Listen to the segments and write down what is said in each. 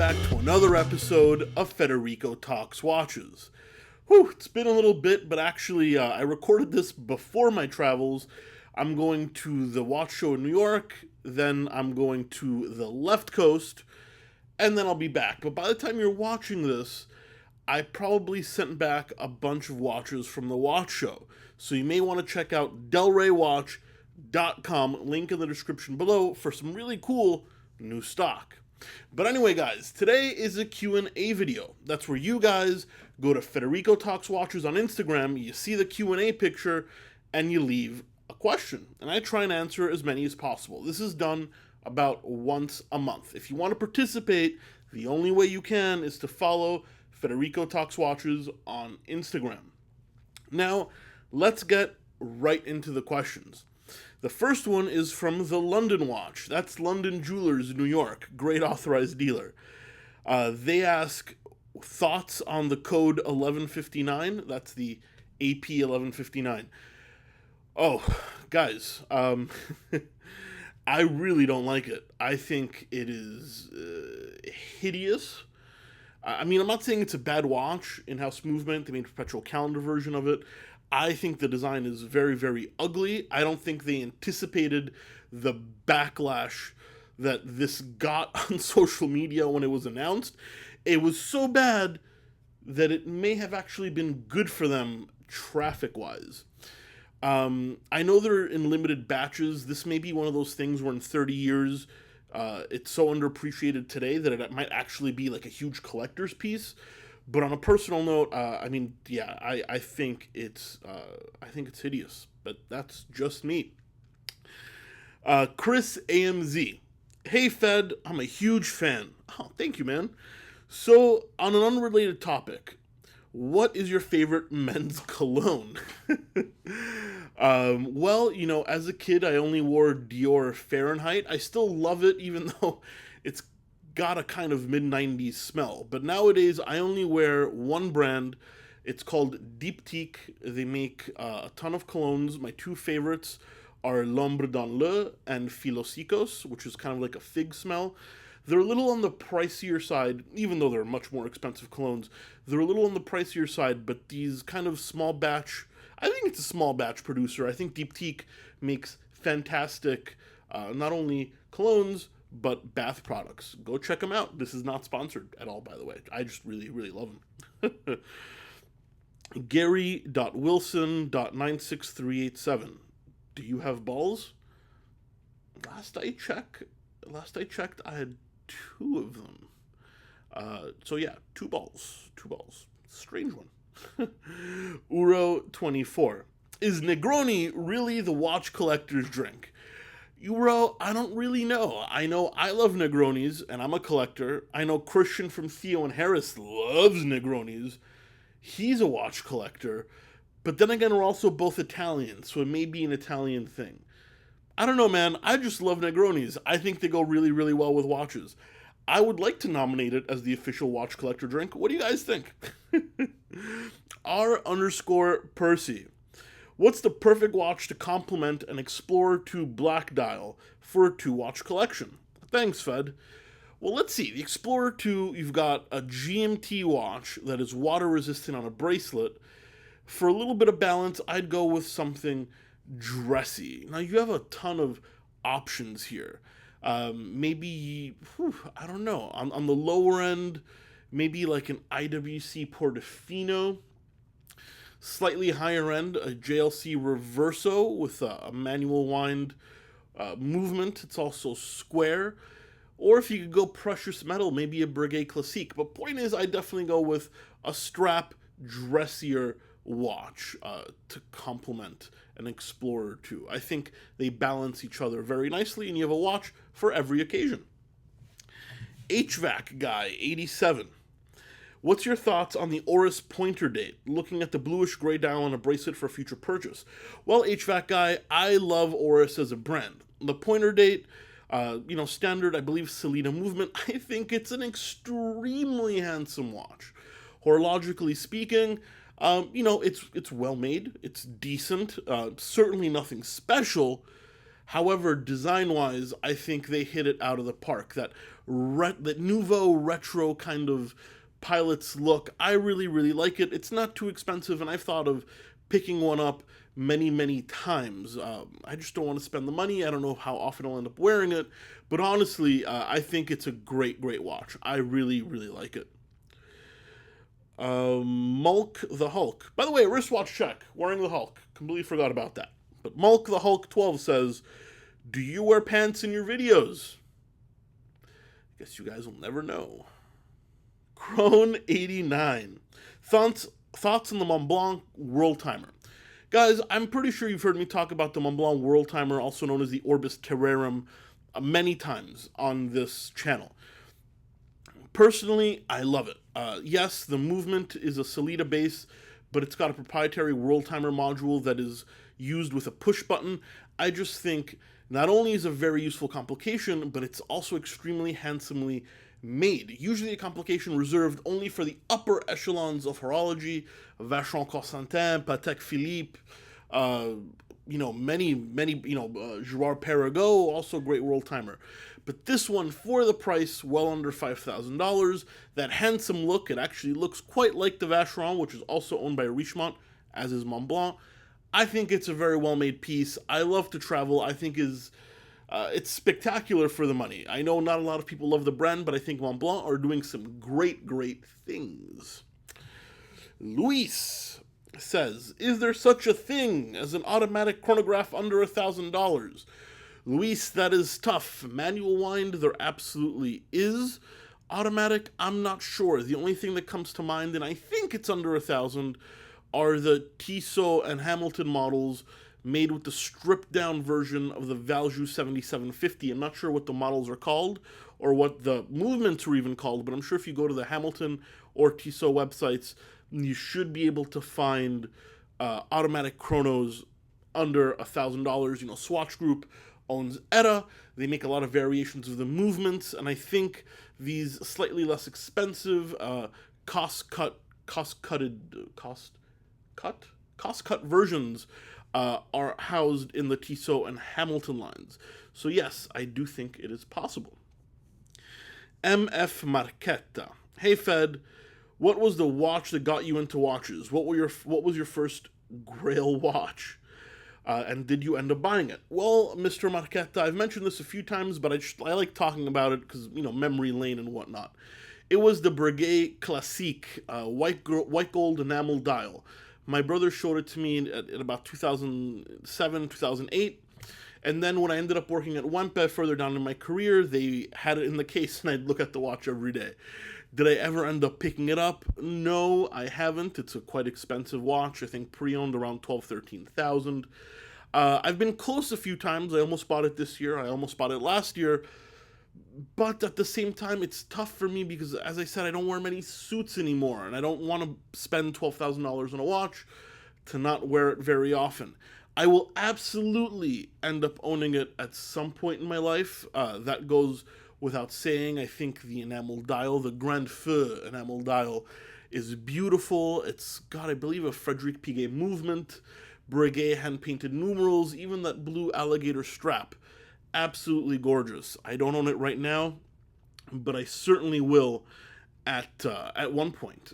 back to another episode of Federico Talks Watches. Whew, it's been a little bit, but actually I recorded this before my travels. I'm going to the watch show in New York, then I'm going to the left coast, and then I'll be back. But by the time you're watching this, I probably sent back a bunch of watches from the watch show. So you may want to check out delraywatch.com, link in the description below, for some really cool new stock. But anyway, guys, today is a Q&A video. That's where you guys go to Federico Talks Watches on Instagram, you see the Q&A picture, and you leave a question. And I try and answer as many as possible. This is done about once a month. If you want to participate, the only way you can is to follow Federico Talks Watches on Instagram. Now, let's get right into the questions. The first one is from the London Watch. That's London Jewelers, New York. Great authorized dealer. They ask thoughts on the code 1159. That's the AP 1159. Oh, guys, I really don't like it. I think it is hideous. I mean, I'm not saying it's a bad watch. In-house movement, they made a perpetual calendar version of it. I think the design is very, very ugly. I don't think they anticipated the backlash that this got on social media when it was announced. It was so bad that it may have actually been good for them traffic-wise. I know they're in limited batches. This may be one of those things where in 30 years, it's so underappreciated today that it might actually be like a huge collector's piece. But on a personal note, I think it's hideous. But that's just me. Chris AMZ. Hey Fed, I'm a huge fan. Oh, thank you, man. So, on an unrelated topic, what is your favorite men's cologne? Well, as a kid, I only wore Dior Fahrenheit. I still love it, even though it's got a kind of mid-90s smell. But nowadays, I only wear one brand. It's called Diptyque. They make a ton of colognes. My two favorites are L'Ombre dans l'Œil and Philosykos, which is kind of like a fig smell. They're a little on the pricier side, even though they're much more expensive colognes. They're a little on the pricier side, but these kind of small batch, I think it's a small batch producer. I think Diptyque makes fantastic, not only colognes, but bath products. Go check them out. This is not sponsored at all, by the way. I just really, really love them. Gary.Wilson.96387. Do you have balls? Last I checked, I had two of them. So yeah, two balls. Strange one. Uro24. Is Negroni really the watch collector's drink? Uro, I don't really know. I know I love Negronis, and I'm a collector. I know Christian from Theo and Harris loves Negronis. He's a watch collector. But then again, we're also both Italian, so it may be an Italian thing. I don't know, man. I just love Negronis. I think they go really, really well with watches. I would like to nominate it as the official watch collector drink. What do you guys think? R_Percy. What's the perfect watch to complement an Explorer 2 black dial for a 2-watch collection? Thanks, Fed. Well, let's see. The Explorer 2, you've got a GMT watch that is water resistant on a bracelet. For a little bit of balance, I'd go with something dressy. Now, you have a ton of options here. Maybe, I don't know, on the lower end, maybe like an IWC Portofino. Slightly higher end, a JLC Reverso with a manual wind movement. It's also square. Or if you could go precious metal, maybe a Breguet Classique. But point is, I definitely go with a strap, dressier watch to complement an Explorer 2. I think they balance each other very nicely, and you have a watch for every occasion. HVAC Guy, 87. What's your thoughts on the Oris pointer date? Looking at the bluish gray dial on a bracelet for future purchase. Well, HVAC Guy, I love Oris as a brand. The pointer date, standard, I believe, Selena movement. I think it's an extremely handsome watch. Horologically speaking, it's well made. It's decent. Certainly nothing special. However, design-wise, I think they hit it out of the park. That nouveau retro kind of pilot's look, I really, really like it. It's not too expensive, and I've thought of picking one up many, many times. I just don't want to spend the money. I don't know how often I'll end up wearing it, but honestly, I think it's a great, great watch. I really, really like it. Mulk the Hulk. By the way, wristwatch check. Wearing the Hulk. Completely forgot about that. But Mulk the Hulk 12 says, do you wear pants in your videos? Guess you guys will never know. Crone 89. Thoughts on the Montblanc World Timer. Guys, I'm pretty sure you've heard me talk about the Montblanc World Timer, also known as the Orbis Terrarum, many times on this channel. Personally, I love it. Yes, the movement is a Sellita base, but it's got a proprietary World Timer module that is used with a push button. I just think not only is it a very useful complication, but it's also extremely handsomely made. Usually a complication reserved only for the upper echelons of horology, Vacheron Constantin, Patek Philippe, many, Girard Perregaux, also great World Timer. But this one, for the price, well under $5,000, that handsome look, it actually looks quite like the Vacheron, which is also owned by Richemont, as is Montblanc. I think it's a very well-made piece. I love to travel. I think it's spectacular for the money. I know not a lot of people love the brand, but I think Montblanc are doing some great, great things. Luis says, is there such a thing as an automatic chronograph under $1,000? Luis, that is tough. Manual wind, there absolutely is. Automatic, I'm not sure. The only thing that comes to mind, and I think it's under $1,000, are the Tissot and Hamilton models made with the stripped down version of the Valjoux 7750. I'm not sure what the models are called or what the movements are even called, but I'm sure if you go to the Hamilton or Tissot websites, you should be able to find automatic chronos under $1,000. Swatch Group owns ETA. They make a lot of variations of the movements, and I think these slightly less expensive cost-cut versions are housed in the Tissot and Hamilton lines. So yes, I do think it is possible. MF Marquetta. Hey Fed, what was the watch that got you into watches? What was your first Grail watch? And did you end up buying it? Well, Mr. Marquetta, I've mentioned this a few times, but I like talking about it because, memory lane and whatnot. It was the Breguet Classique white gold enamel dial. My brother showed it to me at about 2007, 2008. And then when I ended up working at Wempe further down in my career, they had it in the case and I'd look at the watch every day. Did I ever end up picking it up? No, I haven't. It's a quite expensive watch. I think pre-owned around $12,000, $13,000. I've been close a few times. I almost bought it this year. I almost bought it last year. But at the same time, it's tough for me because, as I said, I don't wear many suits anymore. And I don't want to spend $12,000 on a watch to not wear it very often. I will absolutely end up owning it at some point in my life. That goes without saying. I think the enamel dial, the Grand Feu enamel dial, is beautiful. It's got, I believe, a Frédéric Piguet movement, Breguet hand-painted numerals, even that blue alligator strap. Absolutely gorgeous. I don't own it right now, but I certainly will at one point.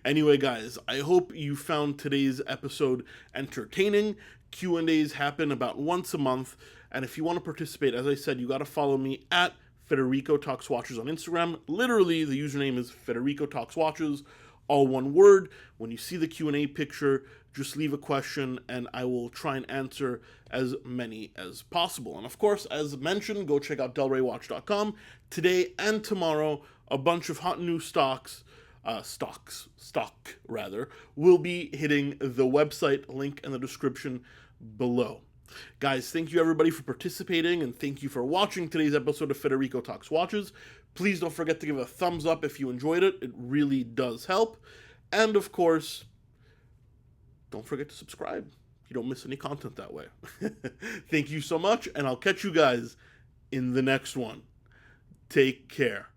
Anyway, guys, I hope you found today's episode entertaining. Q&As happen about once a month, and if you want to participate, as I said, you got to follow me at Federico Talks Watches on Instagram. Literally, the username is Federico Talks Watches, all one word. When you see the Q&A picture, just leave a question, and I will try and answer as many as possible. And of course, as mentioned, go check out delraywatch.com. Today and tomorrow, a bunch of hot new stock will be hitting the website, link in the description below. Guys, thank you everybody for participating, and thank you for watching today's episode of Federico Talks Watches. Please don't forget to give a thumbs up if you enjoyed it. It really does help. And of course, don't forget to subscribe. You don't miss any content that way. Thank you so much, and I'll catch you guys in the next one. Take care.